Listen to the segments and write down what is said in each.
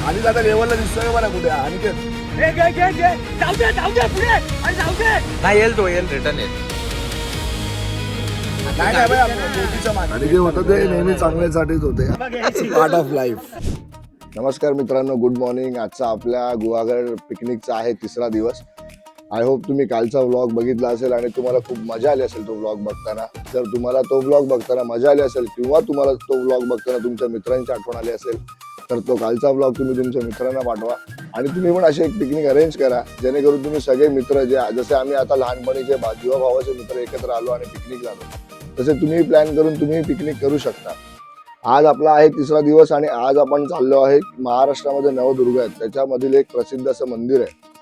आणि दादा लेवलला दिसतोय मला कुठे आणि नाही येईल तो येईल रिटर्न येईल. आणि जे होतं ते नेहमी चांगल्यासाठीच होते. Part of life. नमस्कार मित्रांनो, गुड मॉर्निंग. आजचा आपल्या गुहागर पिकनिकचा आहे तिसरा दिवस. आय होप तुम्ही कालचा व्लॉग बघितला असेल आणि तुम्हाला खूप मजा आली असेल तो व्लॉग बघताना. जर तुम्हाला तो व्लॉग बघताना मजा आली असेल किंवा तुम्हाला तो व्लॉग बघताना तुमच्या मित्रांची आठवण आली असेल तर तो कालचा व्लॉग तुम्ही तुमच्या मित्रांना पाठवा आणि तुम्ही पण अशी एक पिकनिक अरेंज करा जेणेकरून तुम्ही सगळे मित्र जे जसे आम्ही आता लहानपणी जे जीवा भावाचे मित्र एकत्र आलो आणि पिकनिकला आलो तसे तुम्ही प्लॅन करून तुम्ही पिकनिक करू शकता. आज आपला आहे तिसरा दिवस आणि आज आपण चाललो आहे महाराष्ट्रामध्ये नवदुर्ग आहे त्याच्यामधील एक प्रसिद्ध असं मंदिर आहे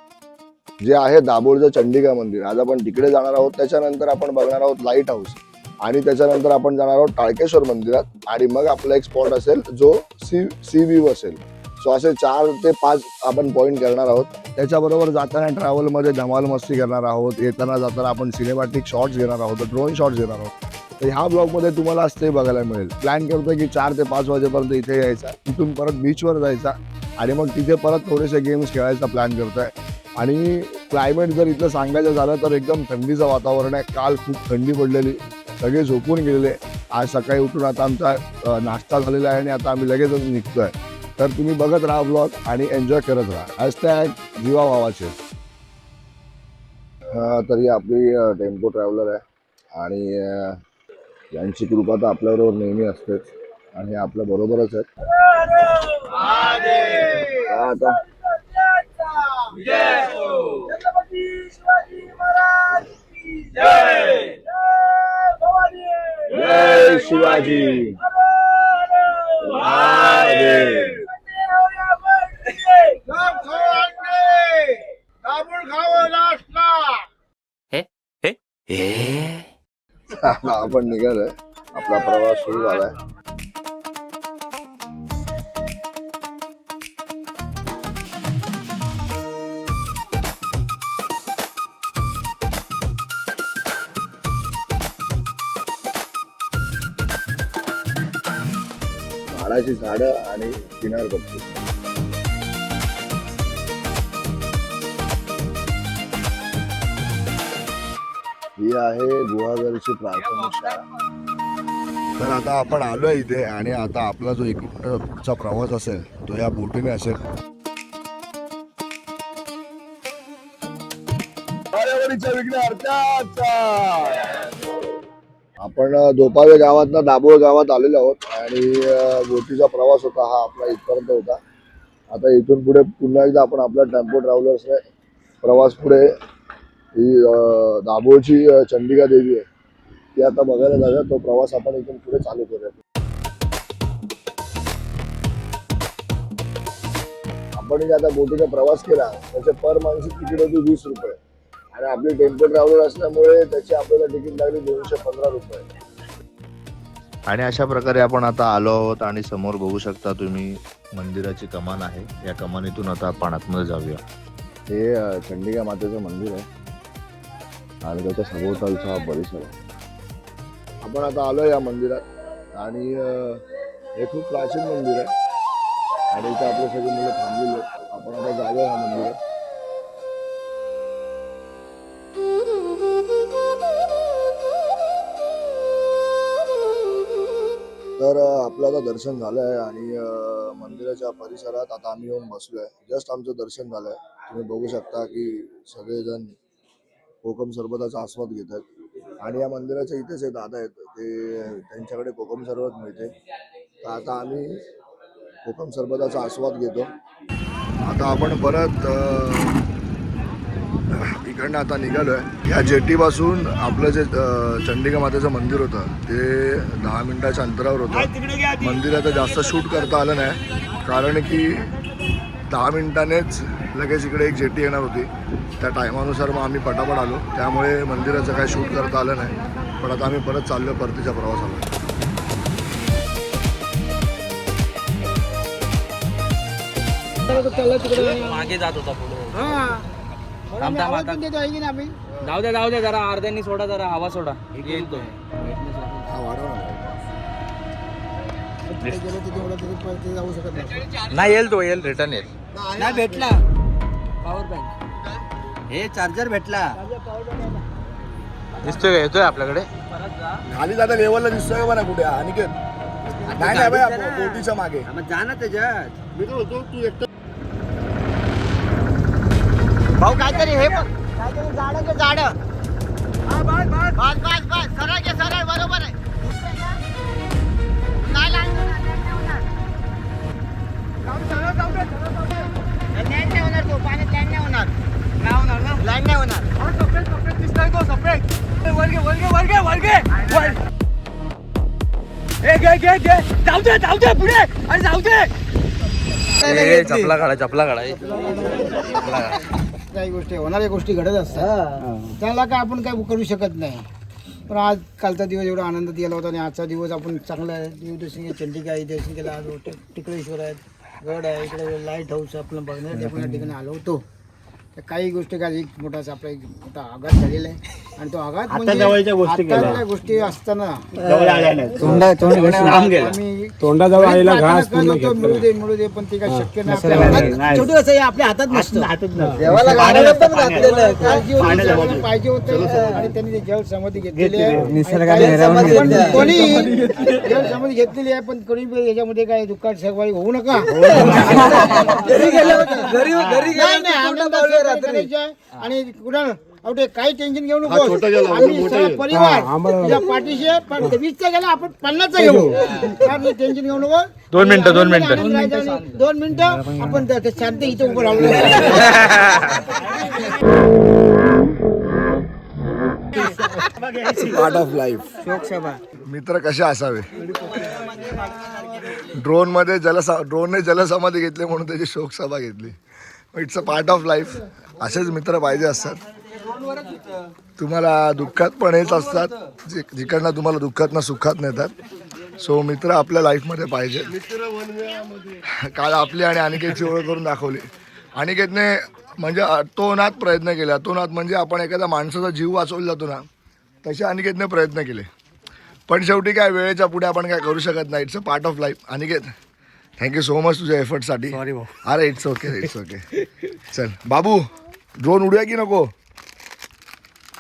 जे आहे दाभोळचं चंडिका मंदिर. आज आपण तिकडे जाणार आहोत. त्याच्यानंतर आपण बघणार आहोत लाईट हाऊस आणि त्याच्यानंतर आपण जाणार आहोत टाळकेश्वर मंदिरात आणि मग आपला एक स्पॉट असेल जो सी व्ह्यू असेल. सो असे 4 ते 5 आपण पॉईंट करणार आहोत. त्याच्याबरोबर जाताना ट्रॅव्हलमध्ये धमाल मस्ती करणार आहोत. येताना जाताना आपण सिनेमॅटिक शॉट्स घेणार आहोत, ड्रोन शॉट्स घेणार आहोत. तर ह्या ब्लॉगमध्ये तुम्हाला असते बघायला मिळेल. प्लॅन करतोय की 4 ते 5 वाजेपर्यंत इथे यायचा, तिथून परत बीचवर जायचा आणि मग तिथे परत थोडेसे गेम्स खेळायचा प्लॅन करतोय. आणि क्लायमेट जर इथलं सांगायचं झालं तर एकदम थंडीचं वातावरण आहे. काल खूप थंडी पडलेली, सगळे झोपून गेलेले. आज सकाळी उठून आता आमचा नाश्ता झालेला आहे आणि आता आम्ही लगेचच निघतोय. तर तुम्ही बघत राहा ब्लॉग आणि एन्जॉय करत राहा. # जीवा भावाचे. तर ही आपली टेम्पो ट्रॅव्हलर आहे आणि यांची कृपा तर आपल्याबरोबर नेहमी असतेच आणि आपल्या बरोबरच आहेत. आता जय शिवाजी. आपण निघालोय. आपला प्रवास सुरू झालाय. झाडाची झाडं आणि किनारपट्टी. ही आहे गुहागरची प्राथमिक शाळा. तर आता आपण आलोय इथे आणि आता आपला जो इकडचा पुढचा प्रवास असेल तो या बोटीने असेल. आपण दोपावे गावातनं दाभोळ गावात आलेलो आहोत आणि बोटीचा प्रवास होता हा आपला इथपर्यंत होता. आता इथून पुढे पुन्हा एकदा आपण आपल्या टेम्पो ट्रॅव्हलर्सने प्रवास पुढे ही दाभोळची चंडिका देवी आहे ती आता बघायला जाऊया. तो प्रवास आपण इथून पुढे चालू करूया. आपण आता बोटीचा प्रवास केला त्याचे पर माणसी तिकीट होती 20 रुपये आणि आपली टेम्पो ट्रॅव्हलर असल्यामुळे त्याची आपल्याला तिकीट लागली 215 रुपये. आणि अशा प्रकारे आपण आता आलो आहोत आणि समोर बघू शकता तुम्ही मंदिराची कमान आहे. या कमानीतून आता आपण आतमध्ये जाऊया. हे चंडिका मातेचं मंदिर आहे आणि त्याच्या सभोवतालचा हा परिसर आहे. आपण आता आलो या मंदिरात आणि हे खूप प्राचीन मंदिर आहे आणि इथे आपले सगळे मुलं थांबलेले. आपण आता जाऊया या मंदिरात. तर आपलं आता दर्शन झालं आहे आणि मंदिराच्या परिसरात आता आम्ही येऊन बसलोय. जस्ट आमचं दर्शन झालंय. तुम्ही बघू शकता की सगळेजण कोकम सरबताचा आस्वाद घेत आहेत आणि या मंदिराच्या इथेच हे दादा आहेत ते त्यांच्याकडे कोकम सरबत मिळते. तर आता आम्ही कोकम सरबताचा आस्वाद घेतो. आता आपण परत इकडनं आता निघालोय. या जेटीपासून आपलं जे चंडिका मातेचं मंदिर होतं ते 10 मिनिटाच्या अंतरावर होतं. मंदिरात जास्त शूट करता आलं नाही कारण की 10 मिनिटांनीच लगेच इकडे एक जेटी येणार होती. त्या टायमानुसार मग आम्ही पटापट आलो त्यामुळे मंदिराचं काही शूट करता आलं नाही. पण आता आम्ही परत चाललो परतीच्या प्रवासाला. मागे जात होता पुढे. जाऊ दे जरा अर्ध्यांनी सोडा, जरा हवा सोडा. येईल तो. गेलो तिथे एवढं तरी परत ते जाऊ शकत नाही. नाही येईल तो येईल रिटर्न येईल. नाही भेटला पॉवर बँक, हे चार्जर भेटला. दिसतोय का? येतोय आपल्याकडे. खाली जाता लेवलला दिसतोय बघा कुठे अनिकेत. नाही नाही बाई बोटीच्या मागे. मग जा ना त्याच्यात. मी काय बोलतो तू एकटं भाऊ काहीतरी हे पण काहीतरी झाडाचे झाड. बस बस बस सरळ घे सरळ बरोबर आहे. नाही लागणार लँड नाही होणार तो पाण्यात लँड नाही होणार. नाही होणार ना लँड नाही होणार. सफेद दिसतोय तो सफेद. वळगे वळगे वळगे वळगे जाऊ दे पुढे अरे जाऊ दे. चपला काढा चपला काढा. काही गोष्टी होणाऱ्या गोष्टी घडत असतात, त्याला काय आपण काय करू शकत नाही. पण आज कालचा दिवस एवढा आनंदात गेला होता आणि आजचा दिवस आपण चांगला देवदर्शन चंडिका आहे दर्शन केलं. आज टिकळेश्वर आहेत, गड आहे, इकडे लाईट हाऊस आपलं बघण्यासाठी आपण या ठिकाणी आलो होतो. तर काही गोष्टी काय एक मोठाच आपला एक मोठा आघात झालेला आहे आणि तो आघात म्हणजे आत्ताच्या गोष्टी असताना आम्ही तोंडाजवळ आलेला घास मिळू दे पण ते काय शक्य नाही. शेवटी असं आपल्या हातात नसतं. पाहिजे होतं आणि त्यांनी ते जल समाधी घेतलेली आहे. कोणी जल समाधी घेतलेली आहे पण कोणी याच्यामध्ये काय दुःखात सहभागी होऊ नका. आणि कुणाल अवटे काही टेन्शन घेऊ नको. आम्ही सर्व परिवार तुझ्या पाठीशी आहे. पण 20चा गेला आपण 50चा घेऊ. काही टेन्शन घेऊ नको. 2 मिनिटं 2 मिनिटं आपण शांत इथे उभं राहू. Part of life. शोकसभा मित्र कसे असावे. ड्रोनने जलसमाधी घेतली म्हणून त्याची शोकसभा घेतली. It's a part of life. असेच मित्र पाहिजे असतात. तुम्हाला दुःखात पण हेच असतात जिकडनं तुम्हाला दुःखात ना सुखात नेतात. सो मित्र आपल्या लाईफमध्ये पाहिजे. काल आपली आणि अनिकेतची ओळख करून दाखवली. अनिकेतने म्हणजे अतोनात प्रयत्न केले. अतोनात म्हणजे आपण एखाद्या माणसाचा जीव वाचवला जातो ना तसे अनिकेतने प्रयत्न केले. पण शेवटी काय वेळेच्या पुढे आपण काय करू शकत नाही. It's a part of life. Aniket thank you so much तुझ्या एफर्टसाठी. अरे इट्स ओके. चल बाबू ड्रोन उडूया की नको.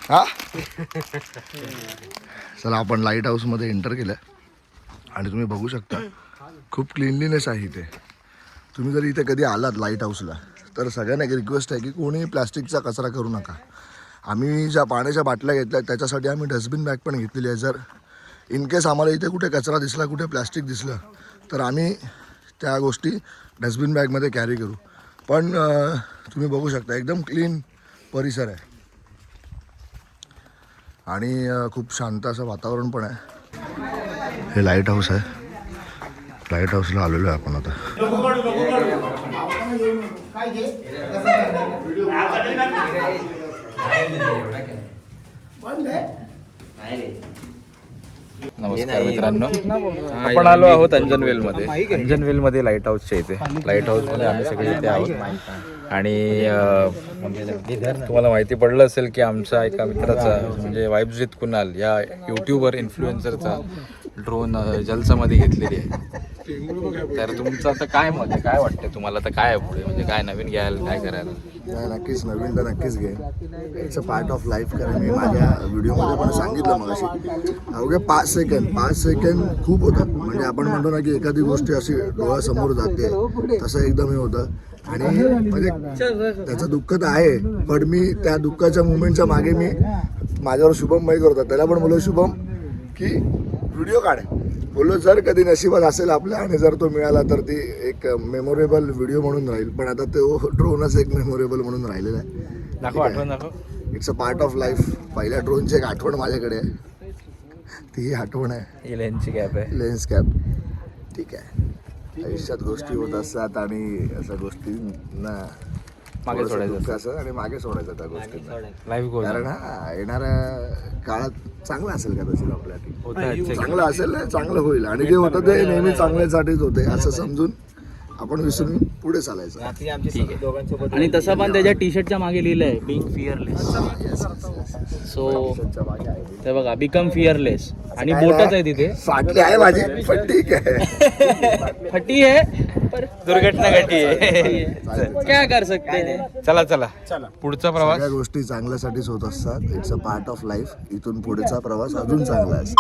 हा चला आपण लाईट हाऊसमध्ये एंटर केलं आणि तुम्ही बघू शकता खूप क्लिनलीनेस आहे इथे. तुम्ही जर इथे कधी आलात लाईट हाऊसला तर सगळ्यांना एक रिक्वेस्ट आहे की कोणी प्लॅस्टिकचा कचरा करू नका. आम्ही ज्या पाण्याच्या बाटल्या घेतल्या त्याच्यासाठी आम्ही डस्टबिन बॅग पण घेतलेली आहे. जर इन केस आम्हाला इथे कुठे कचरा दिसला कुठे प्लॅस्टिक दिसलं तर आम्ही त्या गोष्टी डस्टबिन बॅगमध्ये कॅरी करू. पण तुम्ही बघू शकता एकदम क्लीन परिसर आहे आणि खूप शांत असं वातावरण पण आहे. हे लाईट हाऊस आहे. लाईट हाऊसला आलेलो आहे आपण आता. नमस्कार मित्रांनो, आपण आलो आहोत अंजनवेल मध्ये. अंजनवेल मध्ये लाईट हाऊसच्या इथे. लाईट हाऊस मध्ये आम्ही सगळे इथे आहोत आणि तुम्हाला माहिती पडलं असेल की आमच्या एका मित्राचा म्हणजे वाईब्सजित कुणाल या युट्यूबर इन्फ्लुएन्सरचा ड्रोन जलसमाधी घेतलेली आहे. तर तुमचं असं काय मत आहे, काय वाटतं तुम्हाला तर काय आहे पुढे, म्हणजे काय नवीन घ्यायला काय करायला? नाही नक्कीच नवीन तर नक्कीच घेईन. It's a part of life. कारण मी माझ्या व्हिडिओमध्ये पण सांगितलं मग अशी अवघे 5 सेकंड खूप होतात. म्हणजे आपण म्हणतो ना की एखादी गोष्ट अशी डोळ्यासमोर जाते तसं एकदम हे होतं. आणि म्हणजे त्याचं दुःख तर आहे पण मी त्या दुःखाच्या मुमेंटच्या मागे मी माझ्यावर शुभम माहीत होता त्याला पण बोललो शुभम की व्हिडिओ काढ. बोललो जर कधी नशिबात असेल आपल्या आणि जर तो मिळाला तर ती एक मेमोरेबल व्हिडिओ म्हणून राहील. पण आता तो ड्रोनच एक मेमोरेबल म्हणून राहिलेला आहे. दाखव आठवण दाखव. It's a part of life. पहिल्या ड्रोनची एक आठवण माझ्याकडे आहे. ती आठवण आहे लेन्सची कॅप आहे. Lens cap. ठीक आहे आयुष्यात गोष्टी होत असतात आणि अशा गोष्टींना मागे सोडायचं असं आणि मागे सोडायचं त्या गोष्टींना. लाईव्ह गोल कारण हा येणाऱ्या काळात चांगलं असेल कदाचित आपल्यासाठी. चांगलं असेल चांगलं होईल आणि जे होतं ते नेहमी चांगल्यासाठीच होते असं समजून आपण विसरून पुढे चालायचं. आणि तसं पण त्याच्या टी शर्टच्या मागे लिहिलंय बिंग फिअरलेस. सो ते बघा बिकम फिअरलेस आणि बोटच आहे तिथे. फाटली आहे माझी पण ठीक आहे. फटी है पर दुर्घटना घटी है. क्या कर सकते हैं. चला चला पुढचा प्रवास. सगळ्या गोष्टी चांगल्यासाठीच होत असतात. It's a part of life. इथून पुढेचा प्रवास अजून चांगला असतो.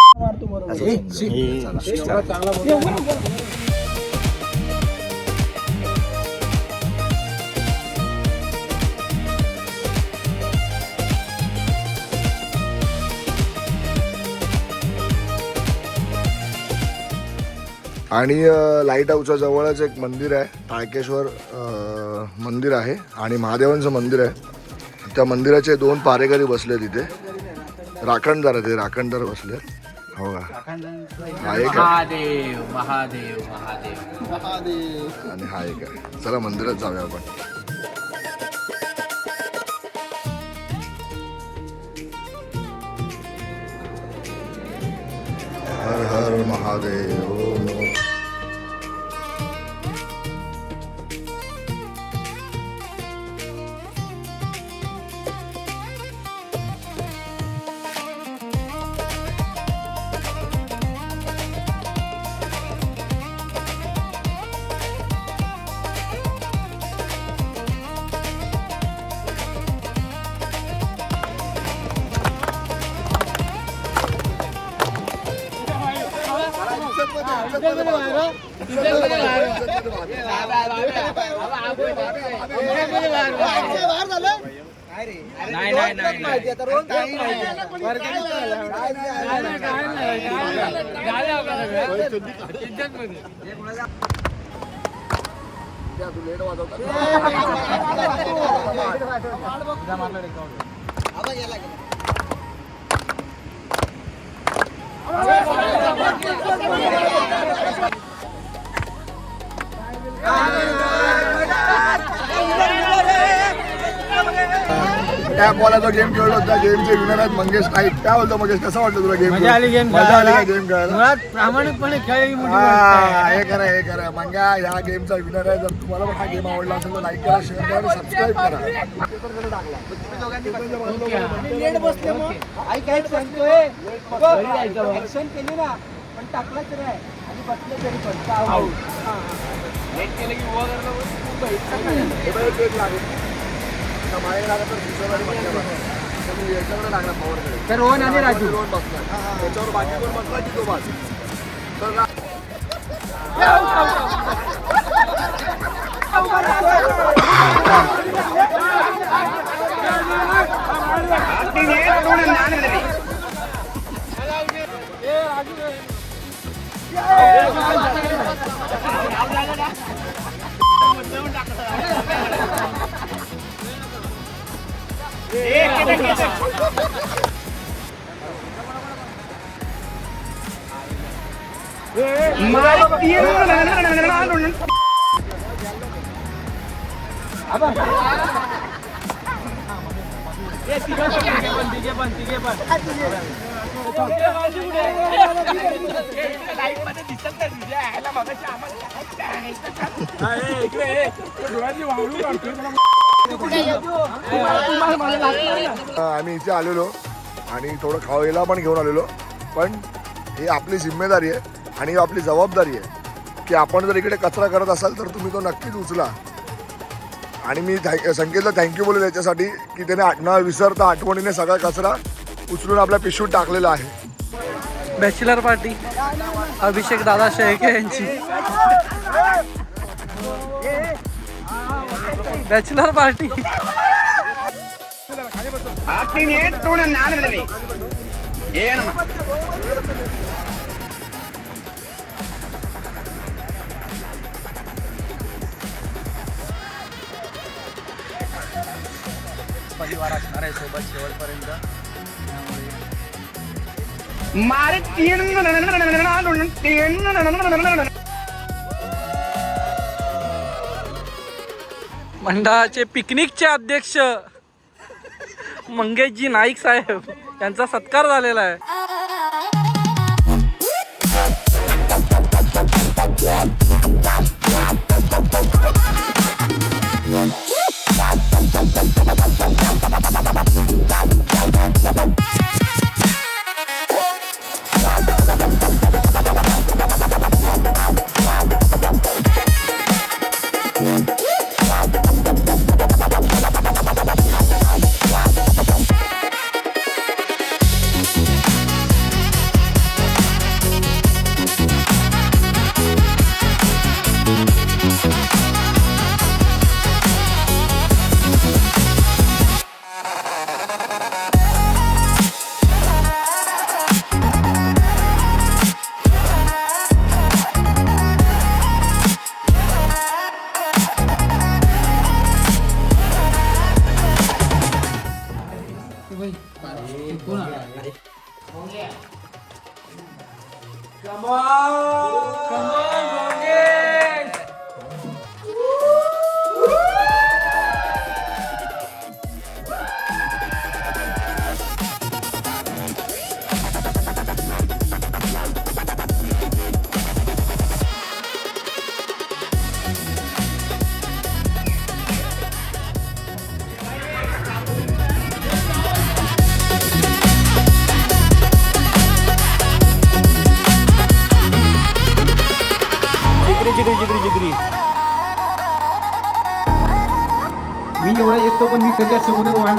आणि लाईट हाऊसच्या जवळच एक मंदिर आहे. टाळकेश्वर मंदिर आहे आणि महादेवांचं मंदिर आहे. त्या मंदिराचे 2 पारेकरी बसले तिथे. राखणदार आहे ते. राखणदार बसले. हो का. हा एक आहे महादेव महादेव महादेव. आणि हा एक आहे. चला मंदिरात जाऊया आपण. हर हर महादेव. ओम नमः. नाही नाही नाही टॅप वाला जो गेम खेळलो त्या गेमचे विनर आहेत मंगेश नाईक. काय बोलतो मंगेश, कसं वाटलं तुला गेम? मजा आली गेम मजा आली का गेम खेळायला? मुळात प्रामाणिकपणे खेळ. हे करा मंग्या ह्या गेमचा विनर आहे. जर तुम्हाला पण हा गेम आवडला असेल तर लाईक करा, शेअर करा आणि सबस्क्राईब करा. लेट बसले मग आई काय सांगतोय ऍक्शन केली ना पण टाकलाच नाही आणि बसले तरी पण लेट केलं की तर रोहन आणि राजू त्याच्यावर बाकी कोण बसला की तो बस. आम्ही इथे आलेलो आणि थोडं खावायला पण घेऊन आलेलो. पण ही आपली जिम्मेदारी आहे आणि ही आपली जबाबदारी आहे की आपण जर इकडे कचरा करत असाल तर तुम्ही तो नक्कीच उचला. आणि मी संकेतला थँक्यू बोलेल याच्यासाठी की त्याने न विसरता आठवणीने सगळा कचरा उचलून आपल्या पिशवीत टाकलेला आहे. बॅचलर पार्टी अभिषेक दादा शेळके यांची बॅचलर पार्टी. परिवार असणार आहे सोबत शेवटपर्यंत. मंडळाचे पिकनिकचे अध्यक्ष मंगेशजी नाईक साहेब यांचा सत्कार झालेला आहे. डिग्री. मी एवढा येतो पण मी कधी असं कुठे वाहन